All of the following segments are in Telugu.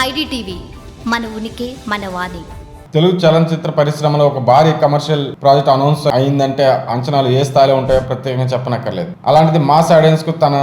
ఐడిటీవీ మన ఉనికి మన వాణి. తెలుగు చలనచిత్ర పరిశ్రమలో ఒక భారీ కమర్షియల్ ప్రాజెక్ట్ అనౌన్స్ అయిందంటే అంచనాలు ఏ స్థాయిలో ఉంటాయో ప్రత్యేకంగా చెప్పనక్కర్లేదు. అలాంటిది మాస్ ఆడియన్స్ కు తన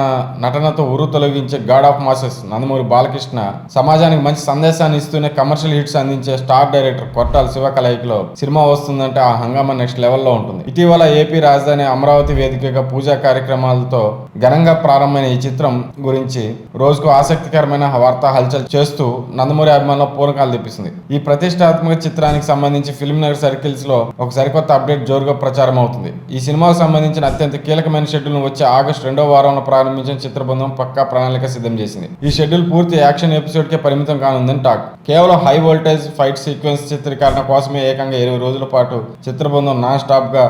నటనతో ఉరు తొలగించే God of masses Nandamuri Balakrishna సమాజానికి మంచి సందేశాన్ని ఇస్తూనే కమర్షియల్ హిట్స్ అందించే స్టార్ డైరెక్టర్ కొట్టాల శివ కలయికలో సినిమా వస్తుందంటే ఆ హంగామా నెక్స్ట్ లెవెల్లో ఉంటుంది. ఇటీవల ఏపీ రాజధాని అమరావతి వేదికగా పూజా కార్యక్రమాలతో ఘనంగా ప్రారంభమైన ఈ చిత్రం గురించి రోజుకు ఆసక్తికరమైన వార్తా హల్చల్ చేస్తూ నందమూరి అభిమానుల పూనకాలు తెప్పిస్తుంది. ఈ ప్రతిష్టాత్మక చిత్రానికి సంబంధించి ఫిల్మ్ నగర్ సర్కిల్స్ లో ఒక సరికొత్త అప్డేట్ జోరుగా ప్రచారం అవుతుంది. ఈ సినిమాకు సంబంధించిన అత్యంత కీలకమైన షెడ్యూల్ ను వచ్చే ఆగస్టు 2వ వారంలో ప్రారంభించిన చిత్ర బృందం పక్కా ప్రణాళిక సిద్ధం చేసింది. ఈ షెడ్యూల్ పూర్తి యాక్షన్ ఎపిసోడ్ కే పరిమితం కానుందని టాక్. కేవలం హై వోల్టేజ్ ఫైట్ సీక్వెన్స్ చిత్రీకరణ కోసమే ఏకంగా 20 రోజుల పాటు చిత్ర బృందం నాన్ స్టాప్ గా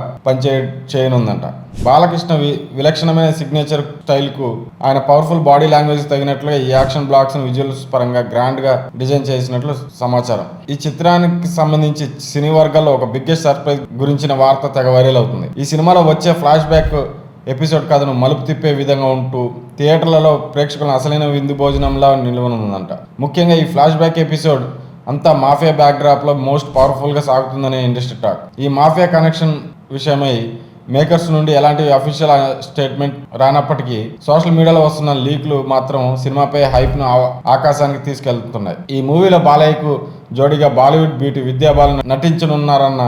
చేయనుందంట. బాలకృష్ణ విలక్షణమైన సిగ్నేచర్ స్టైల్ కు ఆయన పవర్ఫుల్ బాడీ లాంగ్వేజ్ తగినట్లుగా ఈ యాక్షన్ బ్లాక్స్ విజువల్స్ పరంగా గ్రాండ్ గా డిజైన్ చేసినట్లు సమాచారం. ఈ చిత్రానికి సంబంధించి సినీ వర్గాల్లో ఒక బిగ్గెస్ట్ సర్ప్రైజ్ గురించిన వార్త తెగ వైరల్ అవుతుంది. ఈ సినిమాలో వచ్చే ఫ్లాష్ బ్యాక్ ఎపిసోడ్ కథను మలుపు తిప్పే విధంగా ఉంటూ థియేటర్లలో ప్రేక్షకులను అసలైన విందు భోజనంలా నిలవనుందంట. ముఖ్యంగా ఈ ఫ్లాష్ బ్యాక్ ఎపిసోడ్ అంతా మాఫియా బ్యాక్ డ్రాప్ లో మోస్ట్ పవర్ఫుల్ గా సాగుతుందనే ఇండస్ట్రీ టాక్. ఈ మాఫియా కనెక్షన్ విషయమై మేకర్స్ నుండి ఎలాంటి అఫీషియల్ స్టేట్మెంట్ రానప్పటికీ సోషల్ మీడియాలో వస్తున్న లీక్లు మాత్రం సినిమాపై హైప్ ను ఆకాశానికి తీసుకెళ్తున్నాయి. ఈ మూవీలో బాలయ్యకు జోడీగా బాలీవుడ్ బ్యూటీ విద్యా బాలన్ నటించనున్నారన్న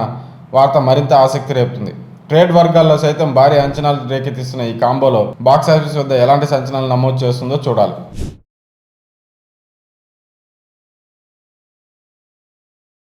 వార్త మరింత ఆసక్తి రేపుతుంది. ట్రేడ్ వర్గాల్లో సైతం భారీ అంచనాలు రేకెత్తిస్తున్న ఈ కాంబోలో బాక్సాఫీస్ వద్ద ఎలాంటి సంచలనాలు నమోదు చేస్తుందో చూడాలి.